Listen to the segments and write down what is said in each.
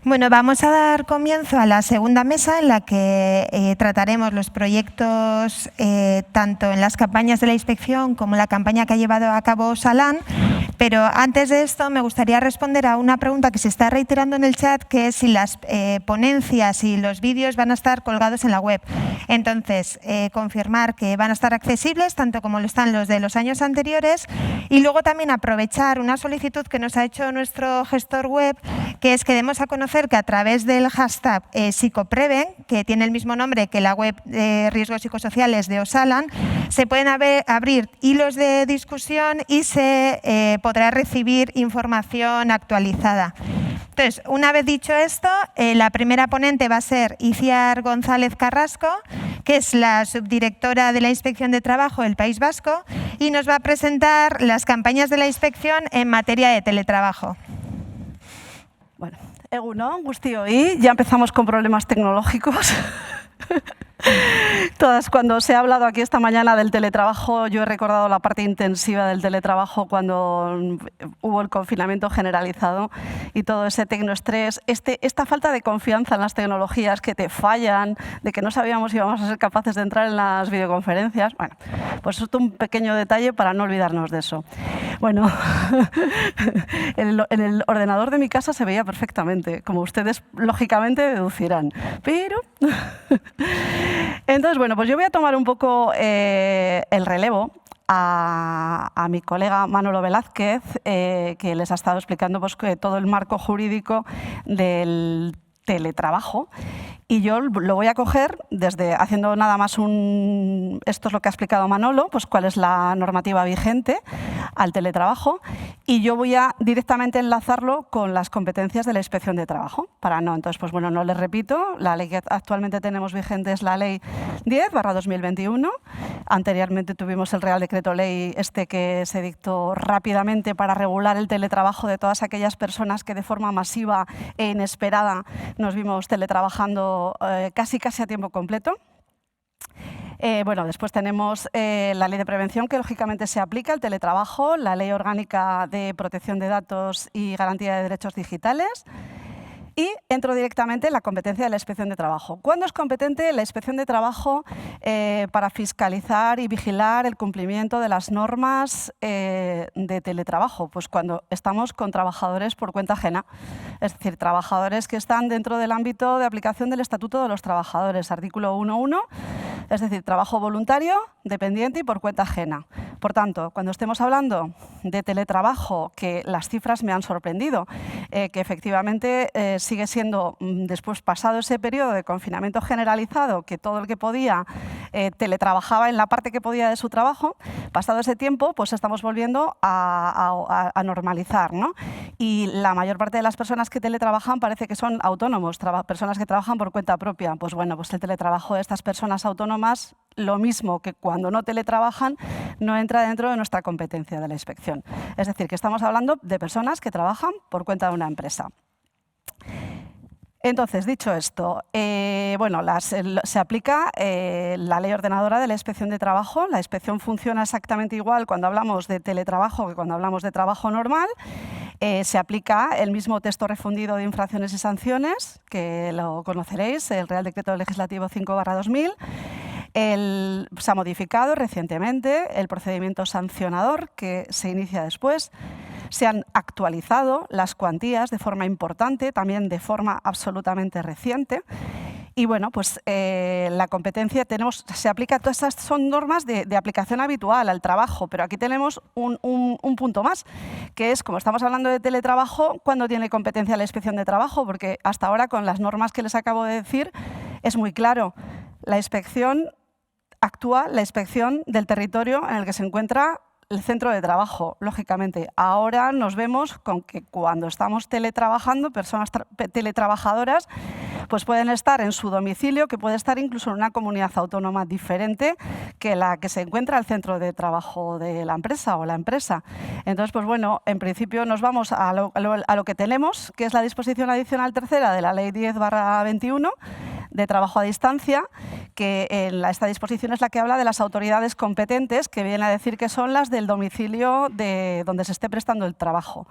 Bueno, vamos a dar comienzo a la segunda mesa en la que trataremos los proyectos tanto en las campañas de la inspección como la campaña que ha llevado a cabo Osalan. Pero antes de esto me gustaría responder a una pregunta que se está reiterando en el chat, que es si las ponencias y los vídeos van a estar colgados en la web. Entonces, confirmar que van a estar accesibles, tanto como lo están los de los años anteriores, y luego también aprovechar una solicitud que nos ha hecho nuestro gestor web, que es que demos a conocer que a través del hashtag Psicopreven, que tiene el mismo nombre que la web de riesgos psicosociales de Osalan, se pueden abrir hilos de discusión y se podrá recibir información actualizada. Entonces, una vez dicho esto, la primera ponente va a ser Iciar González Carrasco, que es la subdirectora de la Inspección de Trabajo del País Vasco, y nos va a presentar las campañas de la inspección en materia de teletrabajo. Bueno, egunon, guztioi, ya empezamos con problemas tecnológicos. Todas, cuando se ha hablado aquí esta mañana del teletrabajo, yo he recordado la parte intensiva del teletrabajo cuando hubo el confinamiento generalizado y todo ese tecnoestrés, esta falta de confianza en las tecnologías que te fallan, de que no sabíamos si íbamos a ser capaces de entrar en las videoconferencias. Bueno, pues esto es un pequeño detalle para no olvidarnos de eso. Bueno, en el ordenador de mi casa se veía perfectamente, como ustedes lógicamente deducirán, pero... Entonces, bueno, pues yo voy a tomar un poco el relevo a mi colega Manolo Velázquez, que les ha estado explicando pues, que todo el marco jurídico del teletrabajo. Y yo lo voy a coger desde haciendo nada más esto es lo que ha explicado Manolo, pues cuál es la normativa vigente al teletrabajo, y yo voy a directamente enlazarlo con las competencias de la Inspección de Trabajo. Entonces, pues bueno, no les repito, la ley que actualmente tenemos vigente es la Ley 10/2021. Anteriormente tuvimos el Real Decreto Ley que se dictó rápidamente para regular el teletrabajo de todas aquellas personas que de forma masiva e inesperada nos vimos teletrabajando casi a tiempo completo. Bueno, después tenemos la Ley de Prevención, que lógicamente se aplica al teletrabajo, la Ley Orgánica de Protección de Datos y Garantía de Derechos Digitales. Y entro directamente en la competencia de la Inspección de Trabajo. ¿Cuándo es competente la Inspección de Trabajo para fiscalizar y vigilar el cumplimiento de las normas de teletrabajo? Pues cuando estamos con trabajadores por cuenta ajena, es decir, trabajadores que están dentro del ámbito de aplicación del Estatuto de los Trabajadores, artículo 1.1, es decir, trabajo voluntario, dependiente y por cuenta ajena. Por tanto, cuando estemos hablando de teletrabajo, que las cifras me han sorprendido, que efectivamente sigue siendo, después pasado ese periodo de confinamiento generalizado, que todo el que podía teletrabajaba en la parte que podía de su trabajo, pasado ese tiempo, pues estamos volviendo a normalizar, ¿no? Y la mayor parte de las personas que teletrabajan parece que son autónomos, personas que trabajan por cuenta propia. Pues bueno, pues el teletrabajo de estas personas autónomas, lo mismo que cuando no teletrabajan, no entra dentro de nuestra competencia de la inspección. Es decir, que estamos hablando de personas que trabajan por cuenta de una empresa. Entonces, dicho esto, bueno, se aplica la ley ordenadora de la Inspección de Trabajo. La inspección funciona exactamente igual cuando hablamos de teletrabajo que cuando hablamos de trabajo normal. Se aplica el mismo texto refundido de infracciones y sanciones, que lo conoceréis, el Real Decreto Legislativo 5/2000. Se ha modificado recientemente el procedimiento sancionador, que se inicia después. Se han actualizado las cuantías de forma importante, también de forma absolutamente reciente. Y bueno, pues la competencia se aplica, todas estas son normas de aplicación habitual al trabajo, pero aquí tenemos un punto más, que es, como estamos hablando de teletrabajo, ¿cuándo tiene competencia la Inspección de Trabajo? Porque hasta ahora, con las normas que les acabo de decir, es muy claro. La inspección actúa la inspección del territorio en el que se encuentra el centro de trabajo, lógicamente. Ahora nos vemos con que cuando estamos teletrabajando, personas teletrabajadoras pues pueden estar en su domicilio, que puede estar incluso en una comunidad autónoma diferente que la que se encuentra el centro de trabajo de la empresa o la empresa. Entonces, pues bueno, en principio nos vamos a lo que tenemos, que es la disposición adicional tercera de la Ley 10/21 de trabajo a distancia, que esta disposición es la que habla de las autoridades competentes, que viene a decir que son las del domicilio de donde se esté prestando el trabajo.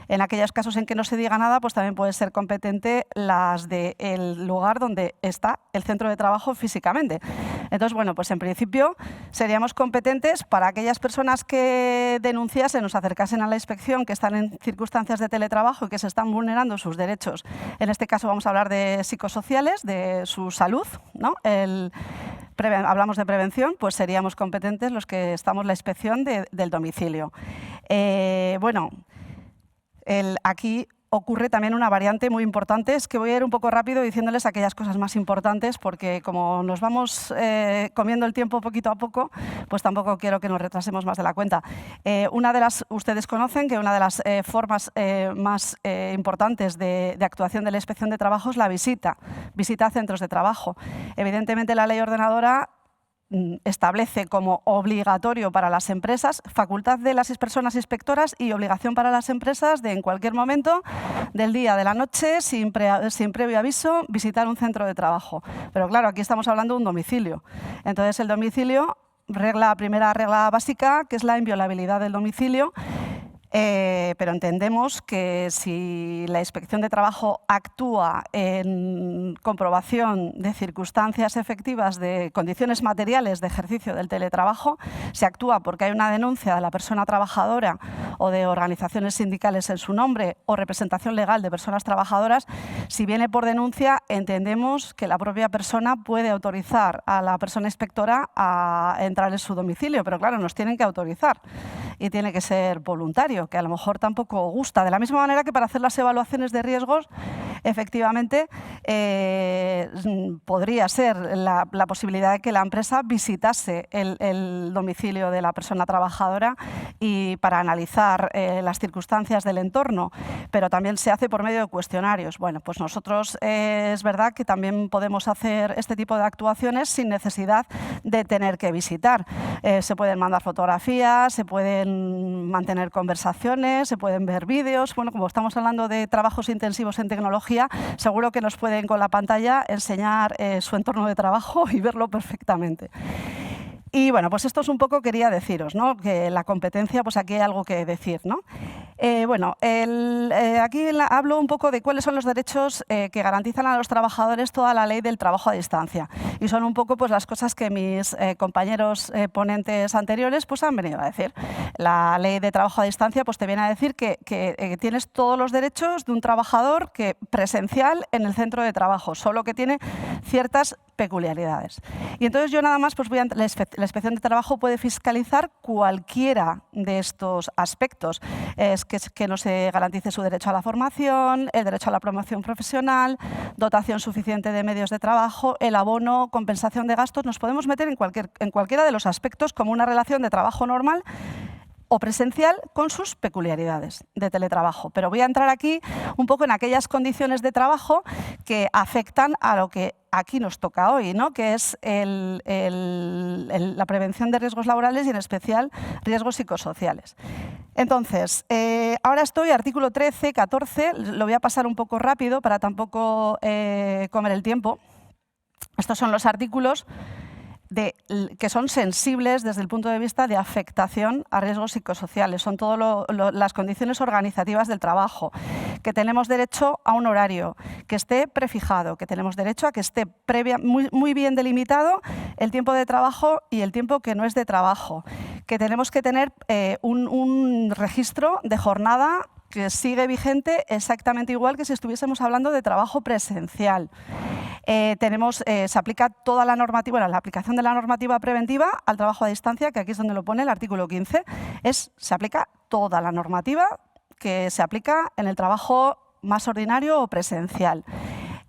En aquellos casos en que no se diga nada, pues también puede ser competente las del lugar donde está el centro de trabajo físicamente. Entonces, bueno, pues en principio seríamos competentes para aquellas personas que denunciasen o se acercasen a la inspección que están en circunstancias de teletrabajo y que se están vulnerando sus derechos. En este caso vamos a hablar de psicosociales, de su salud, ¿no? Hablamos de prevención, pues seríamos competentes los que estamos en la inspección del domicilio. Bueno, aquí ocurre también una variante muy importante. Es que voy a ir un poco rápido diciéndoles aquellas cosas más importantes, porque como nos vamos comiendo el tiempo poquito a poco, pues tampoco quiero que nos retrasemos más de la cuenta. Ustedes conocen que una de las formas más importantes de actuación de la inspección de trabajo es la visita a centros de trabajo. Evidentemente, la ley ordenadora establece como obligatorio para las empresas, facultad de las personas inspectoras y obligación para las empresas de en cualquier momento del día, de la noche, sin previo aviso, visitar un centro de trabajo. Pero claro, aquí estamos hablando de un domicilio. Entonces, el domicilio, primera regla básica, que es la inviolabilidad del domicilio. Pero entendemos que si la inspección de trabajo actúa en comprobación de circunstancias efectivas de condiciones materiales de ejercicio del teletrabajo, se actúa porque hay una denuncia de la persona trabajadora o de organizaciones sindicales en su nombre o representación legal de personas trabajadoras, si viene por denuncia, entendemos que la propia persona puede autorizar a la persona inspectora a entrar en su domicilio, pero claro, nos tienen que autorizar y tiene que ser voluntario, que a lo mejor tampoco gusta. De la misma manera que para hacer las evaluaciones de riesgos, efectivamente, podría ser la posibilidad de que la empresa visitase el domicilio de la persona trabajadora y para analizar las circunstancias del entorno, pero también se hace por medio de cuestionarios. Bueno, pues nosotros es verdad que también podemos hacer este tipo de actuaciones sin necesidad de tener que visitar. Se pueden mandar fotografías, se pueden mantener conversaciones, se pueden ver vídeos. Bueno, como estamos hablando de trabajos intensivos en tecnología, seguro que nos pueden con la pantalla enseñar su entorno de trabajo y verlo perfectamente. Y bueno, pues esto es un poco, quería deciros, ¿no? Que la competencia, pues aquí hay algo que decir, ¿no? Aquí hablo un poco de cuáles son los derechos que garantizan a los trabajadores toda la ley del trabajo a distancia. Y son un poco pues, las cosas que mis compañeros ponentes anteriores pues, han venido a decir. La ley de trabajo a distancia pues, te viene a decir que tienes todos los derechos de un trabajador presencial en el centro de trabajo, solo que tiene ciertas peculiaridades. Y entonces yo nada más, pues la inspección de trabajo puede fiscalizar cualquiera de estos aspectos. Es que no se garantice su derecho a la formación, el derecho a la promoción profesional, dotación suficiente de medios de trabajo, el abono, compensación de gastos. Nos podemos meter en cualquiera de los aspectos como una relación de trabajo normal o presencial con sus peculiaridades de teletrabajo. Pero voy a entrar aquí un poco en aquellas condiciones de trabajo que afectan a lo que aquí nos toca hoy, ¿no? Que es la prevención de riesgos laborales y en especial riesgos psicosociales. Entonces, ahora estoy artículo 13, 14, lo voy a pasar un poco rápido para tampoco comer el tiempo. Estos son los artículos que son sensibles desde el punto de vista de afectación a riesgos psicosociales. Son todas las condiciones organizativas del trabajo, que tenemos derecho a un horario que esté prefijado, que tenemos derecho a que esté muy bien delimitado el tiempo de trabajo y el tiempo que no es de trabajo, que tenemos que tener un registro de jornada que sigue vigente exactamente igual que si estuviésemos hablando de trabajo presencial. Se aplica toda la normativa, la aplicación de la normativa preventiva al trabajo a distancia, que aquí es donde lo pone el artículo 15, se aplica toda la normativa que se aplica en el trabajo más ordinario o presencial.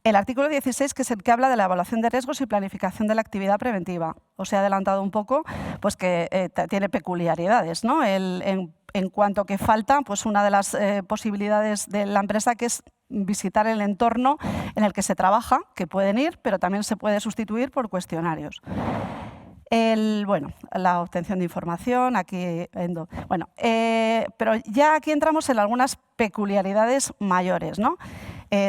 El artículo 16, que es el que habla de la evaluación de riesgos y planificación de la actividad preventiva. Os he adelantado un poco, pues que tiene peculiaridades, ¿no? En cuanto que falta, pues una de las posibilidades de la empresa que es visitar el entorno en el que se trabaja, que pueden ir, pero también se puede sustituir por cuestionarios. La obtención de información, pero ya aquí entramos en algunas peculiaridades mayores, ¿no?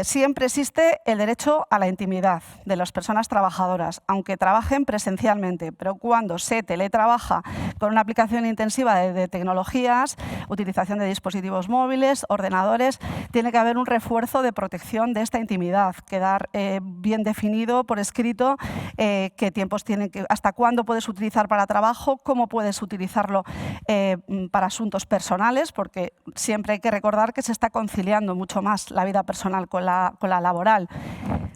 Siempre existe el derecho a la intimidad de las personas trabajadoras, aunque trabajen presencialmente, pero cuando se teletrabaja con una aplicación intensiva de tecnologías, utilización de dispositivos móviles, ordenadores, tiene que haber un refuerzo de protección de esta intimidad, quedar bien definido por escrito qué tiempos tienen que, hasta cuándo puedes utilizar para trabajo, cómo puedes utilizarlo para asuntos personales, porque siempre hay que recordar que se está conciliando mucho más la vida personal con la laboral.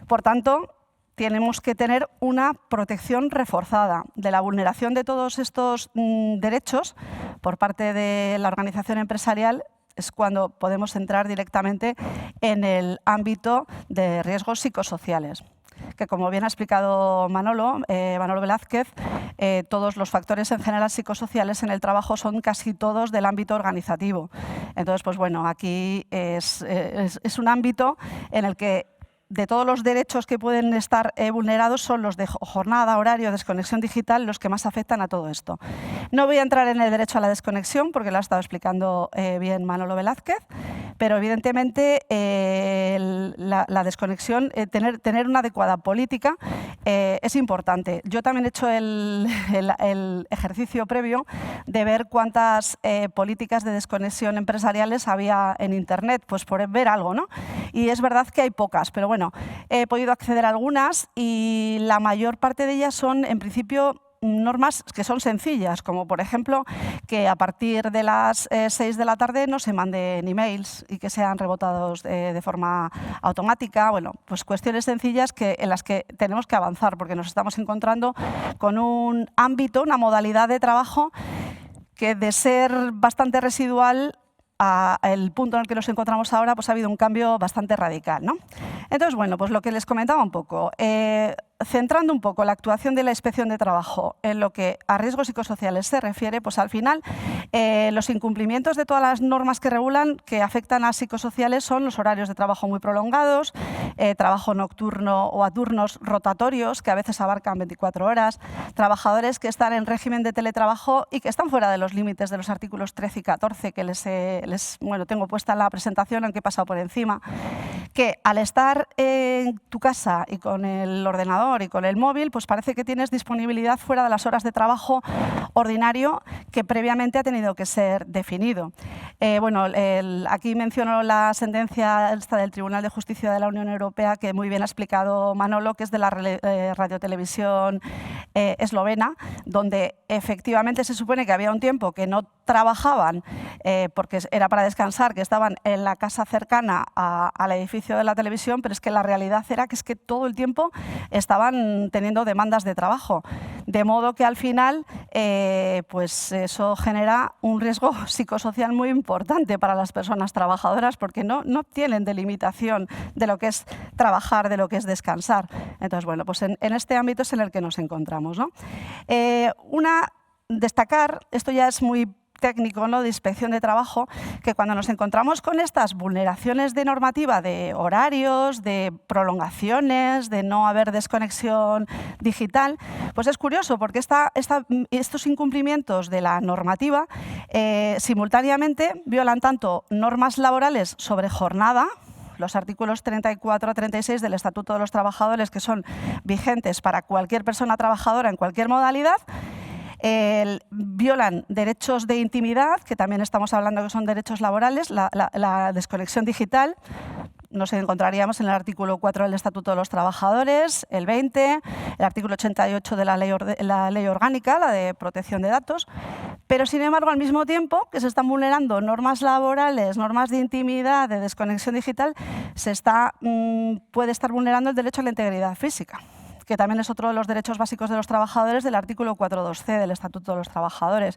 Por tanto, tenemos que tener una protección reforzada de la vulneración de todos estos derechos por parte de la organización empresarial. Es cuando podemos entrar directamente en el ámbito de riesgos psicosociales, que como bien ha explicado Manolo Velázquez, todos los factores en general psicosociales en el trabajo son casi todos del ámbito organizativo. Entonces, pues bueno, aquí es un ámbito en el que de todos los derechos que pueden estar vulnerados son los de jornada, horario, desconexión digital los que más afectan a todo esto. No voy a entrar en el derecho a la desconexión porque lo ha estado explicando bien Manolo Velázquez, pero evidentemente la desconexión, tener una adecuada política es importante. Yo también he hecho el ejercicio previo de ver cuántas políticas de desconexión empresariales había en Internet, pues por ver algo, ¿no? Y es verdad que hay pocas, pero bueno, he podido acceder a algunas y la mayor parte de ellas son, en principio, normas que son sencillas, como por ejemplo que a partir de las 6 de la tarde no se manden emails y que sean rebotados de forma automática. Bueno, pues cuestiones sencillas en las que tenemos que avanzar porque nos estamos encontrando con un ámbito, una modalidad de trabajo que de ser bastante residual el punto en el que nos encontramos ahora, pues ha habido un cambio bastante radical, ¿no? Entonces, bueno, pues lo que les comentaba un poco, centrando un poco la actuación de la Inspección de Trabajo en lo que a riesgos psicosociales se refiere, pues al final los incumplimientos de todas las normas que regulan que afectan a psicosociales son los horarios de trabajo muy prolongados, trabajo nocturno o a turnos rotatorios que a veces abarcan 24 horas, trabajadores que están en régimen de teletrabajo y que están fuera de los límites de los artículos 13 y 14 que bueno, tengo puesta en la presentación, aunque he pasado por encima, que al estar en tu casa y con el ordenador y con el móvil, pues parece que tienes disponibilidad fuera de las horas de trabajo ordinario que previamente ha tenido que ser definido. Bueno, aquí menciono la sentencia del Tribunal de Justicia de la Unión Europea que muy bien ha explicado Manolo, que es de la radiotelevisión eslovena, donde efectivamente se supone que había un tiempo que no trabajaban porque era para descansar, que estaban en la casa cercana al edificio de la televisión, pero es que la realidad era que todo el tiempo estaban teniendo demandas de trabajo. De modo que al final pues eso genera un riesgo psicosocial muy importante para las personas trabajadoras porque no tienen delimitación de lo que es trabajar, de lo que es descansar. Entonces, bueno, pues en este ámbito es en el que nos encontramos, ¿no? Destacar, esto ya es muy técnico, ¿no?, de inspección de trabajo, que cuando nos encontramos con estas vulneraciones de normativa de horarios, de prolongaciones, de no haber desconexión digital, pues es curioso porque estos incumplimientos de la normativa simultáneamente violan tanto normas laborales sobre jornada, los artículos 34 a 36 del Estatuto de los Trabajadores, que son vigentes para cualquier persona trabajadora en cualquier modalidad, violan derechos de intimidad, que también estamos hablando que son derechos laborales, la desconexión digital. Nos encontraríamos en el artículo 4 del Estatuto de los Trabajadores, el 20, el artículo 88 de la ley orgánica, la de protección de datos, pero sin embargo al mismo tiempo que se están vulnerando normas laborales, normas de intimidad, de desconexión digital, puede estar vulnerando el derecho a la integridad física, que también es otro de los derechos básicos de los trabajadores del artículo 4.2c del Estatuto de los Trabajadores.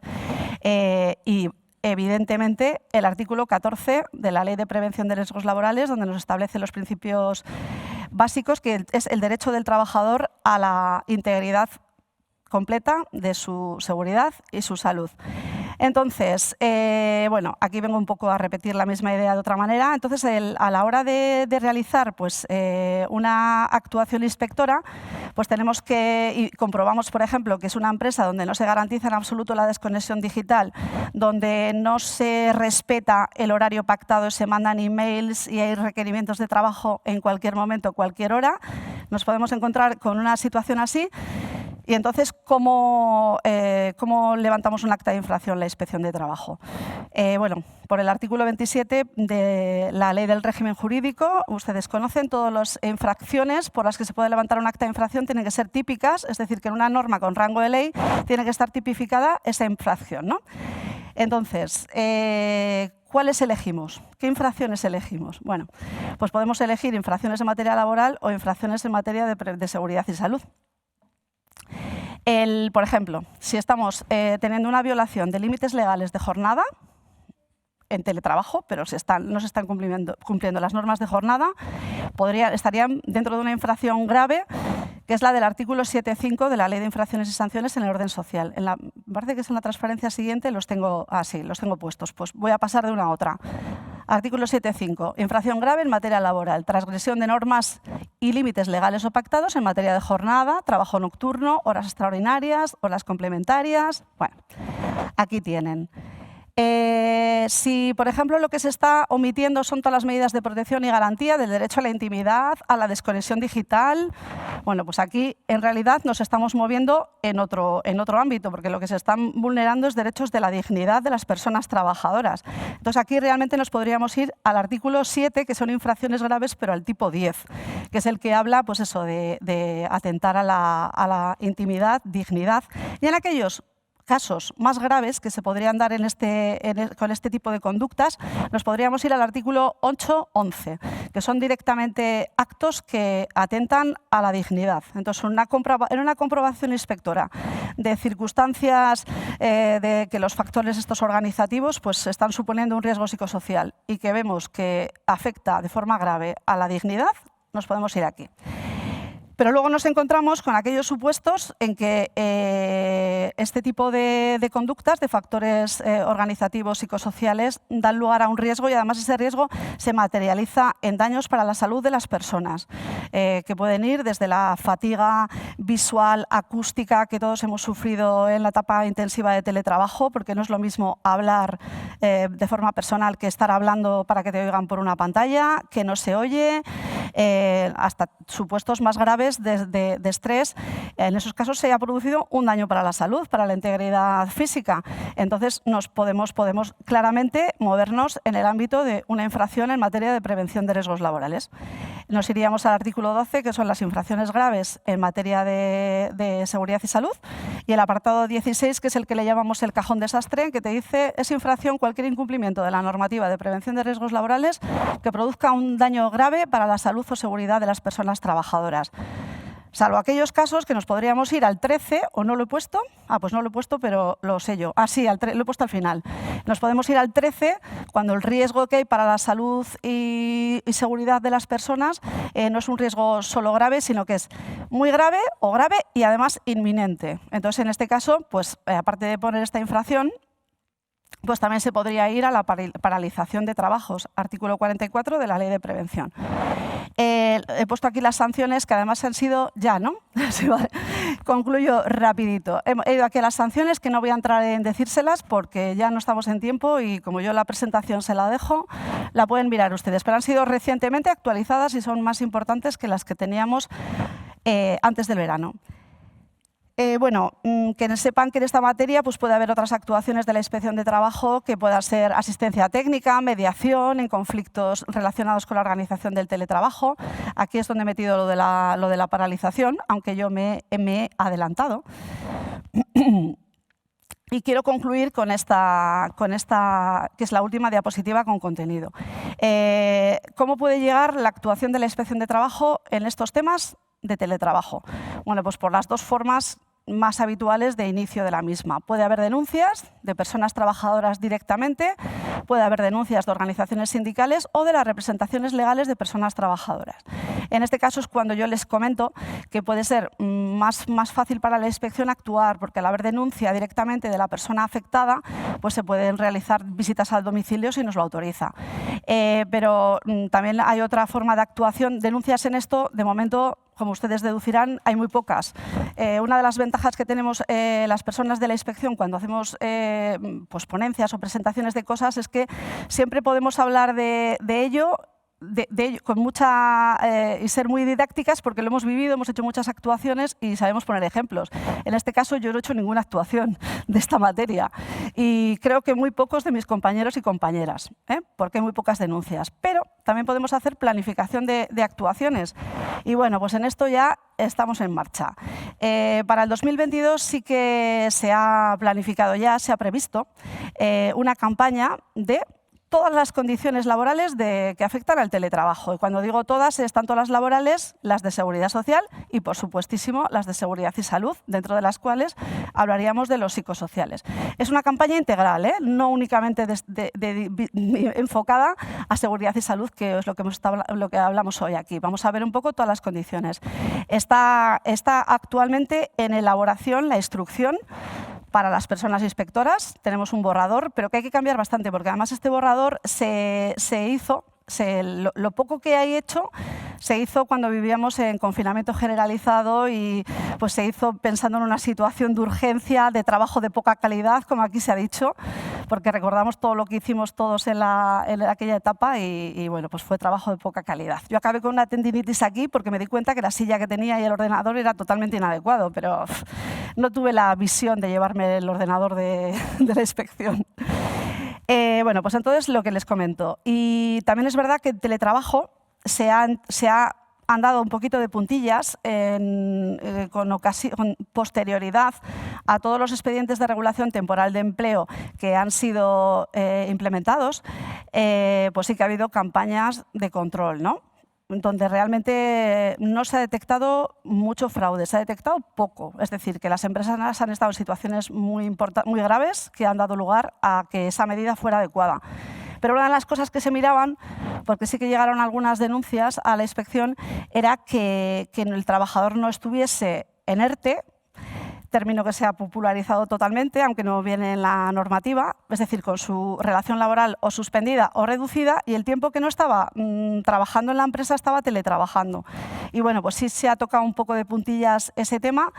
Y evidentemente el artículo 14 de la Ley de Prevención de Riesgos Laborales, donde nos establece los principios básicos, que es el derecho del trabajador a la integridad completa de su seguridad y su salud. Entonces, bueno, aquí vengo un poco a repetir la misma idea de otra manera. Entonces, a la hora de realizar pues, una actuación inspectora, pues tenemos que, y comprobamos, por ejemplo, que es una empresa donde no se garantiza en absoluto la desconexión digital, donde no se respeta el horario pactado, se mandan emails y hay requerimientos de trabajo en cualquier momento, cualquier hora, nos podemos encontrar con una situación así. Y entonces, ¿cómo levantamos un acta de infracción la Inspección de Trabajo? Bueno, por el artículo 27 de la Ley del Régimen Jurídico, ustedes conocen, todas las infracciones por las que se puede levantar un acta de infracción tienen que ser típicas, es decir, que en una norma con rango de ley tiene que estar tipificada esa infracción, ¿no? Entonces, ¿cuáles elegimos? ¿Qué infracciones elegimos? Bueno, pues podemos elegir infracciones en materia laboral o infracciones en materia de seguridad y salud. Por ejemplo, si estamos teniendo una violación de límites legales de jornada en teletrabajo, pero no se están cumpliendo las normas de jornada, estarían dentro de una infracción grave, que es la del artículo 7.5 de la Ley de Infracciones y Sanciones en el orden social. Parece que es en la transparencia siguiente, los tengo puestos. Pues voy a pasar de una a otra. Artículo 7.5. Infracción grave en materia laboral. Transgresión de normas y límites legales o pactados en materia de jornada, trabajo nocturno, horas extraordinarias, horas complementarias. Bueno, aquí tienen. Si, por ejemplo, lo que se está omitiendo son todas las medidas de protección y garantía del derecho a la intimidad, a la desconexión digital, bueno, pues aquí en realidad nos estamos moviendo en otro ámbito, porque lo que se están vulnerando es derechos de la dignidad de las personas trabajadoras. Entonces aquí realmente nos podríamos ir al artículo 7, que son infracciones graves, pero al tipo 10, que es el que habla pues eso, de atentar a la intimidad, dignidad, y en aquellos casos más graves que se podrían dar con este tipo de conductas, nos podríamos ir al artículo 8.11, que son directamente actos que atentan a la dignidad. Entonces, en una comprobación inspectora de circunstancias de que los factores estos organizativos pues, están suponiendo un riesgo psicosocial y que vemos que afecta de forma grave a la dignidad, nos podemos ir aquí. Pero luego nos encontramos con aquellos supuestos en que este tipo de conductas, de factores organizativos psicosociales, dan lugar a un riesgo y además ese riesgo se materializa en daños para la salud de las personas, que pueden ir desde la fatiga visual, acústica, que todos hemos sufrido en la etapa intensiva de teletrabajo, porque no es lo mismo hablar de forma personal que estar hablando para que te oigan por una pantalla, que no se oye, hasta supuestos más graves de estrés. En esos casos se ha producido un daño para la salud, para la integridad física. Entonces podemos claramente movernos en el ámbito de una infracción en materia de prevención de riesgos laborales. Nos iríamos al artículo 12, que son las infracciones graves en materia de seguridad y salud, y el apartado 16, que es el que le llamamos el cajón desastre, que te dice es infracción cualquier incumplimiento de la normativa de prevención de riesgos laborales que produzca un daño grave para la salud o seguridad de las personas trabajadoras. Salvo aquellos casos que nos podríamos ir al 13, o no lo he puesto, pues no lo he puesto, pero lo sé yo. Sí, lo he puesto al final. Nos podemos ir al 13 cuando el riesgo que hay para la salud y seguridad de las personas no es un riesgo solo grave, sino que es muy grave o grave y además inminente. Entonces, en este caso, pues aparte de poner esta infracción, pues también se podría ir a la paralización de trabajos, artículo 44 de la Ley de Prevención. He puesto aquí las sanciones que además han sido ya, ¿no? Sí, vale. Concluyo rapidito. He ido aquí a las sanciones, que no voy a entrar en decírselas porque ya no estamos en tiempo y como yo la presentación se la dejo, la pueden mirar ustedes. Pero han sido recientemente actualizadas y son más importantes que las que teníamos antes del verano. Bueno, que sepan que en esta materia pues puede haber otras actuaciones de la Inspección de Trabajo que puedan ser asistencia técnica, mediación en conflictos relacionados con la organización del teletrabajo. Aquí es donde he metido lo de la paralización, aunque yo me he adelantado. Y quiero concluir con esta, que es la última diapositiva con contenido. ¿Cómo puede llegar la actuación de la Inspección de Trabajo en estos temas de teletrabajo? Bueno, pues por las dos formas más habituales de inicio de la misma. Puede haber denuncias de personas trabajadoras directamente, puede haber denuncias de organizaciones sindicales o de las representaciones legales de personas trabajadoras. En este caso es cuando yo les comento que puede ser más fácil para la inspección actuar, porque al haber denuncia directamente de la persona afectada, pues se pueden realizar visitas al domicilio si nos lo autoriza. Pero también hay otra forma de actuación. Denuncias en esto, de momento, como ustedes deducirán, hay muy pocas. Una de las ventajas que tenemos las personas de la inspección cuando hacemos pues ponencias o presentaciones de cosas es que siempre podemos hablar de ello con mucha y ser muy didácticas porque lo hemos vivido, hemos hecho muchas actuaciones y sabemos poner ejemplos. En este caso yo no he hecho ninguna actuación de esta materia y creo que muy pocos de mis compañeros y compañeras, porque hay muy pocas denuncias. Pero también podemos hacer planificación de actuaciones y bueno, pues en esto ya estamos en marcha. Para el 2022 sí que se ha planificado ya, se ha previsto una campaña de todas las condiciones laborales que afectan al teletrabajo. Y cuando digo todas, es tanto las laborales, las de seguridad social y, por supuestísimo, las de seguridad y salud, dentro de las cuales hablaríamos de los psicosociales. Es una campaña integral, no únicamente enfocada a seguridad y salud, que es lo que hablamos hoy aquí. Vamos a ver un poco todas las condiciones. Está actualmente en elaboración la instrucción para las personas inspectoras. Tenemos un borrador, pero que hay que cambiar bastante, porque además este borrador se hizo, lo poco que hay hecho, se hizo cuando vivíamos en confinamiento generalizado y pues se hizo pensando en una situación de urgencia, de trabajo de poca calidad, como aquí se ha dicho, porque recordamos todo lo que hicimos todos en aquella etapa y bueno, pues fue trabajo de poca calidad. Yo acabé con una tendinitis aquí porque me di cuenta que la silla que tenía y el ordenador era totalmente inadecuado, pero no tuve la visión de llevarme el ordenador de la inspección. Bueno, pues entonces lo que les comento. Y también es verdad que el teletrabajo se han dado un poquito de puntillas con posterioridad a todos los expedientes de regulación temporal de empleo que han sido implementados, pues sí que ha habido campañas de control, ¿no? Donde realmente no se ha detectado mucho fraude, se ha detectado poco. Es decir, que las empresas han estado en situaciones muy graves que han dado lugar a que esa medida fuera adecuada. Pero una de las cosas que se miraban, porque sí que llegaron algunas denuncias a la inspección, era que el trabajador no estuviese en ERTE, término que se ha popularizado totalmente, aunque no viene en la normativa, es decir, con su relación laboral o suspendida o reducida y el tiempo que no estaba trabajando en la empresa estaba teletrabajando. Y bueno, pues sí se ha tocado un poco de puntillas ese tema.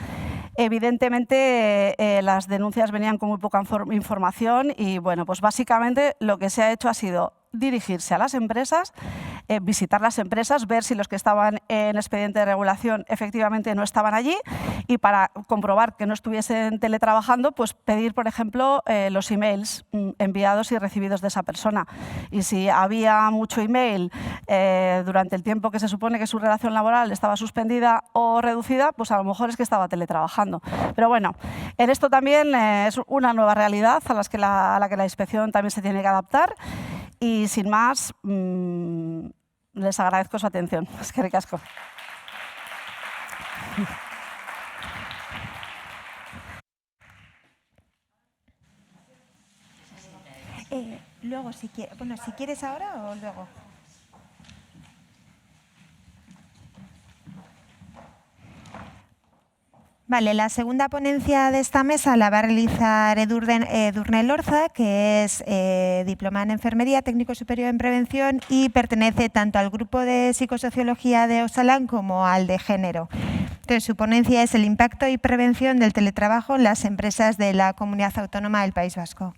Evidentemente las denuncias venían con muy poca información y bueno, pues básicamente lo que se ha hecho ha sido dirigirse a las empresas, visitar las empresas, ver si los que estaban en expediente de regulación efectivamente no estaban allí y para comprobar que no estuviesen teletrabajando, pues pedir, por ejemplo, los emails enviados y recibidos de esa persona. Y si había mucho email durante el tiempo que se supone que su relación laboral estaba suspendida o reducida, pues a lo mejor es que estaba teletrabajando. Pero bueno, en esto también es una nueva realidad a la que la inspección también se tiene que adaptar. Y sin más, les agradezco su atención. Eskerrik asko. Luego, si quieres ahora o luego. Vale, la segunda ponencia de esta mesa la va a realizar Edurne Lorza, que es diplomada en Enfermería, técnico superior en prevención y pertenece tanto al grupo de psicosociología de Osalan como al de género. Entonces, su ponencia es el impacto y prevención del teletrabajo en las empresas de la Comunidad Autónoma del País Vasco.